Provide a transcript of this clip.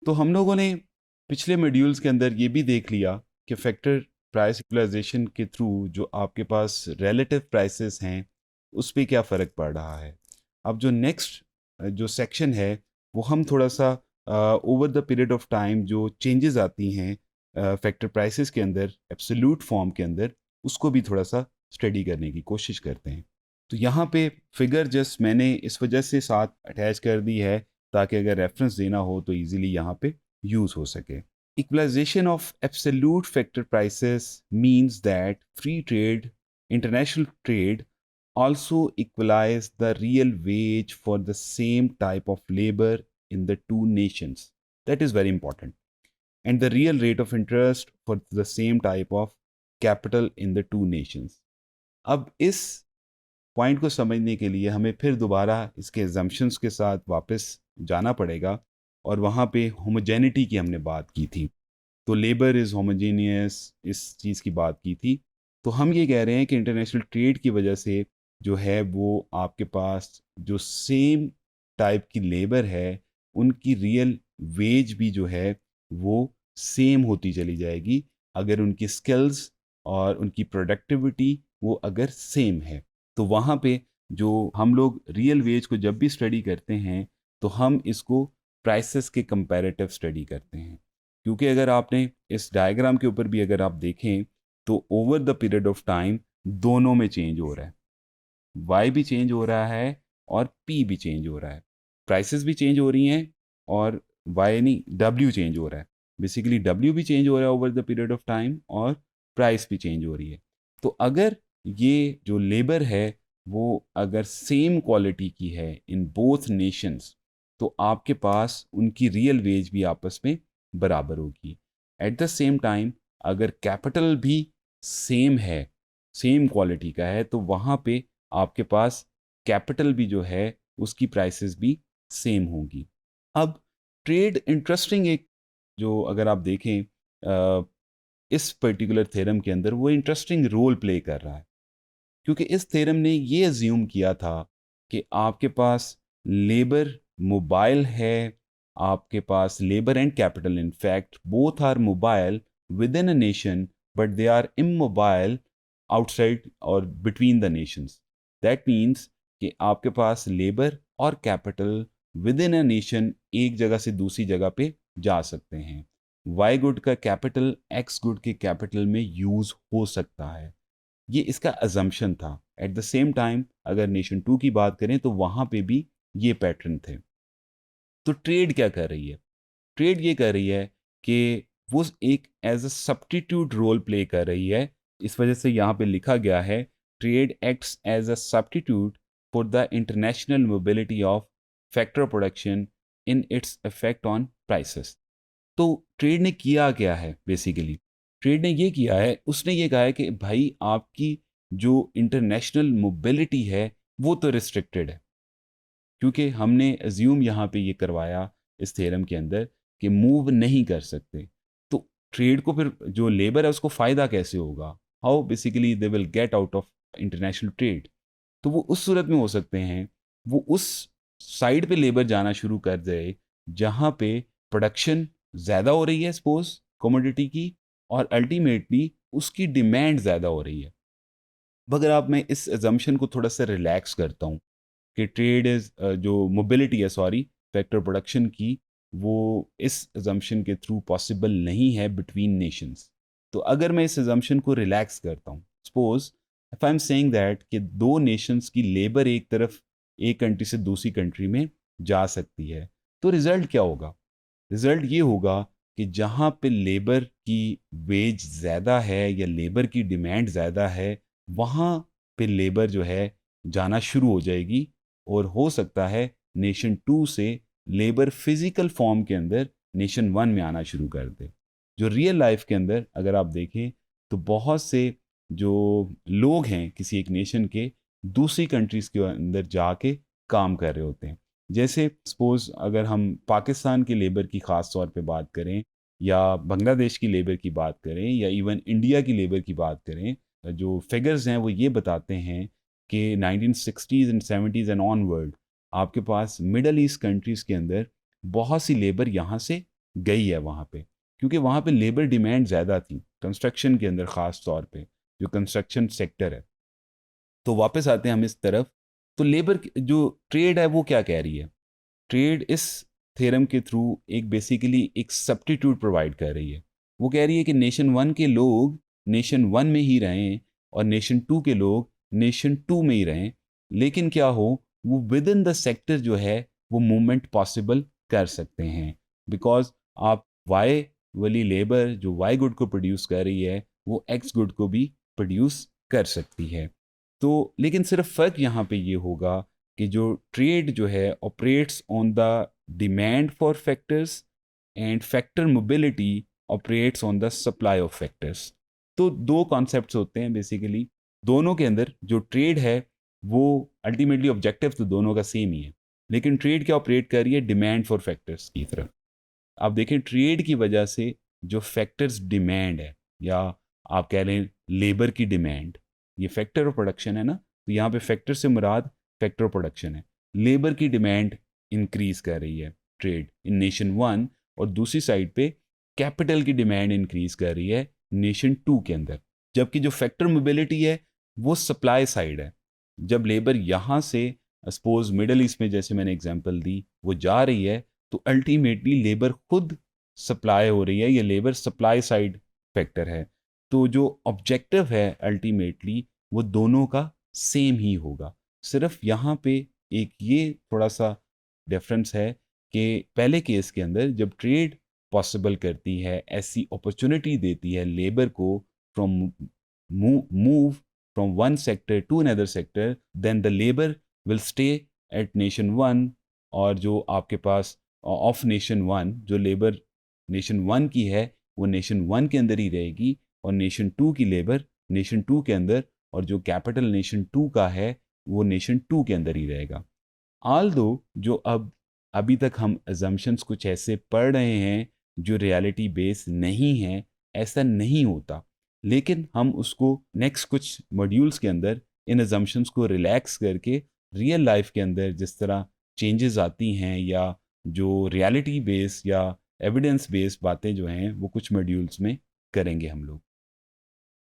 तो हम लोगों ने पिछले मॉड्यूल्स के अंदर ये भी देख लिया कि फैक्टर प्राइस इक्वलाइजेशन के थ्रू जो आपके पास रिलेटिव प्राइसेस हैं उस पे क्या फ़र्क पड़ रहा है। अब जो नेक्स्ट जो सेक्शन है वो हम थोड़ा सा over the period of time जो चेंजेस आती हैं फैक्टर प्राइसेस के अंदर एब्सोल्यूट फॉर्म के अंदर, उसको भी थोड़ा सा स्टडी करने की कोशिश करते हैं। तो यहाँ पे फिगर जस्ट मैंने इस वजह से साथ अटैच कर दी है ताकि अगर रेफरेंस देना हो तो इजीली यहाँ पे यूज़ हो सके। Equalization of absolute factor prices means that free trade, international trade, also equalize the real wage for the same type of labor in the two nations. That is very important. And the real rate of interest for the same type of capital in the two nations. अब इस point को समझने के लिए हमें फिर दोबारा इसके एजम्पशंस के साथ वापस जाना पड़ेगा और वहाँ पे होमोजेनिटी की हमने बात की थी। तो लेबर इज़ होमोजीनियस, इस चीज़ की बात की थी। तो हम ये कह रहे हैं कि इंटरनेशनल ट्रेड की वजह से जो है वो आपके पास जो सेम टाइप की लेबर है उनकी रियल वेज भी जो है वो सेम होती चली जाएगी अगर उनकी स्किल्स और उनकी प्रोडक्टिविटी वो अगर सेम है। तो वहाँ पे जो हम लोग रियल वेज को जब भी स्टडी करते हैं तो हम इसको प्राइसेस के कंपैरेटिव स्टडी करते हैं, क्योंकि अगर आपने इस डायग्राम के ऊपर भी अगर आप देखें तो over the period of time दोनों में चेंज हो रहा है। वाई भी चेंज हो रहा है और पी भी चेंज हो रहा है, प्राइसेस भी चेंज हो रही हैं और वाई नहीं डब्ल्यू चेंज हो रहा है। बेसिकली डब्ल्यू भी चेंज हो रहा है over the period of time और प्राइस भी चेंज हो रही है। तो अगर ये जो लेबर है वो अगर सेम क्वालिटी की है इन बोथ नेशंस तो आपके पास उनकी रियल वेज भी आपस में बराबर होगी। एट द सेम टाइम अगर कैपिटल भी सेम है, सेम क्वालिटी का है, तो वहाँ पे आपके पास कैपिटल भी जो है उसकी प्राइसेस भी सेम होंगी। अब ट्रेड इंटरेस्टिंग एक जो अगर आप देखें इस पर्टिकुलर थ्योरम के अंदर वो इंटरेस्टिंग रोल प्ले कर रहा है, क्योंकि इस थ्योरम ने ये अज्यूम किया था कि आपके पास लेबर मोबाइल है, आपके पास labour and capital in fact both are mobile within a nation but they are immobile outside और between the nations. That means कि आपके पास लेबर और capital within a nation एक जगह से दूसरी जगह पे जा सकते हैं। वाई गुड का कैपिटल एक्स गुड के कैपिटल में यूज हो सकता है, ये इसका अजम्पशन था। एट द सेम टाइम अगर नेशन टू की बात करें तो वहां पे भी ये पैटर्न थे। तो ट्रेड क्या कर रही है? ट्रेड ये कर रही है कि वो एक as a substitute role play कर रही है। इस वजह से यहाँ पे लिखा गया है trade acts as a substitute for the international mobility of factor production in its effect on prices. तो ट्रेड ने किया क्या है? बेसिकली ट्रेड ने ये किया है, उसने ये कहा है कि भाई आपकी जो इंटरनेशनल मोबिलिटी है वो तो रिस्ट्रिक्टेड है, क्योंकि हमने अज्यूम यहाँ पे ये करवाया इस थ्योरम के अंदर कि मूव नहीं कर सकते। तो ट्रेड को फिर जो लेबर है उसको फ़ायदा कैसे होगा? How basically they will get out of international trade? तो वो उस सूरत में हो सकते हैं वो उस साइड पे लेबर जाना शुरू कर दे जहाँ पे प्रोडक्शन ज़्यादा हो रही है सपोज कमोडिटी की, और अल्टीमेटली उसकी डिमांड ज़्यादा हो रही है। मगर अब मैं इस एजम्पशन को थोड़ा सा रिलैक्स करता हूँ कि ट्रेड इज़ जो मोबिलिटी है सॉरी फैक्टर प्रोडक्शन की, वो इस एजम्पशन के थ्रू पॉसिबल नहीं है बिटवीन नेशंस। तो अगर मैं इस एजम्पशन को रिलैक्स करता हूँ, suppose if I am saying that कि दो नेशंस की लेबर एक तरफ एक कंट्री से दूसरी कंट्री में जा सकती है, तो रिजल्ट क्या होगा? रिजल्ट ये होगा कि जहाँ पे लेबर की वेज ज़्यादा है या लेबर की डिमांड ज़्यादा है, वहाँ पे लेबर जो है जाना शुरू हो जाएगी और हो सकता है नेशन टू से लेबर फिजिकल फॉर्म के अंदर नेशन वन में आना शुरू कर दे। जो रियल लाइफ के अंदर अगर आप देखें तो बहुत से जो लोग हैं किसी एक नेशन के दूसरी कंट्रीज़ के अंदर जाके काम कर रहे होते हैं। जैसे सपोज अगर हम पाकिस्तान के लेबर की ख़ास तौर पे बात करें या बांग्लादेश की लेबर की बात करें या इवन इंडिया की लेबर की बात करें, जो फिगर्स हैं वो ये बताते हैं कि 1960s and 70s and onward आपके पास मिडल ईस्ट कंट्रीज़ के अंदर बहुत सी लेबर यहाँ से गई है वहाँ पे, क्योंकि वहाँ पे लेबर डिमांड ज़्यादा थी कंस्ट्रक्शन के अंदर, ख़ास तौर पे जो कंस्ट्रक्शन सेक्टर है। तो वापस आते हैं हम इस तरफ, तो लेबर जो ट्रेड है वो क्या कह रही है? ट्रेड इस थ्योरम के थ्रू एक बेसिकली एक सब्स्टिट्यूट प्रोवाइड कर रही है। वो कह रही है कि नेशन वन के लोग नेशन वन में ही रहें और नेशन टू के लोग नेशन टू में ही रहें, लेकिन क्या हो, वो विद इन द सेक्टर जो है वो मूवमेंट पॉसिबल कर सकते हैं, बिकॉज आप वाई वाली लेबर जो वाई गुड को प्रोड्यूस कर रही है वो एक्स गुड को भी प्रोड्यूस कर सकती है। तो लेकिन सिर्फ फ़र्क यहाँ पे ये होगा कि जो ट्रेड जो है operates on the demand for factors and factor mobility operates on the supply of factors. तो दो कॉन्सेप्ट्स होते हैं बेसिकली, दोनों के अंदर जो ट्रेड है वो अल्टीमेटली ऑब्जेक्टिव तो दोनों का सेम ही है, लेकिन ट्रेड क्या ऑपरेट कर रही है? डिमांड फॉर फैक्टर्स की तरफ। आप देखें ट्रेड की वजह से जो फैक्टर्स डिमांड है, या आप कह लें लेबर की डिमांड, ये फैक्टर ऑफ प्रोडक्शन है ना, तो यहाँ पे फैक्टर से मुराद फैक्टर ऑफ प्रोडक्शन है। लेबर की डिमांड इंक्रीज कर रही है ट्रेड इन नेशन वन, और दूसरी साइड पे कैपिटल की डिमांड इंक्रीज कर रही है नेशन टू के अंदर। जबकि जो फैक्टर मोबिलिटी है वो सप्लाई साइड है। जब लेबर यहाँ से सपोज मिडल ईस्ट में जैसे मैंने एग्जांपल दी वो जा रही है, तो अल्टीमेटली लेबर खुद सप्लाई हो रही है, ये लेबर सप्लाई साइड फैक्टर है। तो जो ऑब्जेक्टिव है अल्टीमेटली वो दोनों का सेम ही होगा। सिर्फ यहाँ पे एक ये थोड़ा सा डिफरेंस है कि पहले केस के अंदर जब ट्रेड पॉसिबल करती है, ऐसी अपॉर्चुनिटी देती है लेबर को from move from one sector to another sector, then the labour will stay at nation one, और जो आपके पास ऑफ नेशन वन जो लेबर नेशन वन की है वो नेशन वन के अंदर ही रहेगी, और नेशन टू की लेबर नेशन टू के अंदर, और जो कैपिटल नेशन टू का है वो नेशन टू के अंदर ही रहेगा। आल दो जो अब अभी तक हम अजम्पशंस कुछ ऐसे पढ़ रहे हैं जो रियलिटी बेस नहीं है, ऐसा नहीं होता, लेकिन हम उसको नेक्स्ट कुछ मॉड्यूल्स के अंदर इन अजम्पशंस को रिलैक्स करके रियल लाइफ के अंदर जिस तरह चेंजेस आती हैं, या जो रियलिटी बेस या एविडेंस बेस्ड बातें जो हैं वो कुछ मॉड्यूल्स में करेंगे हम लोग।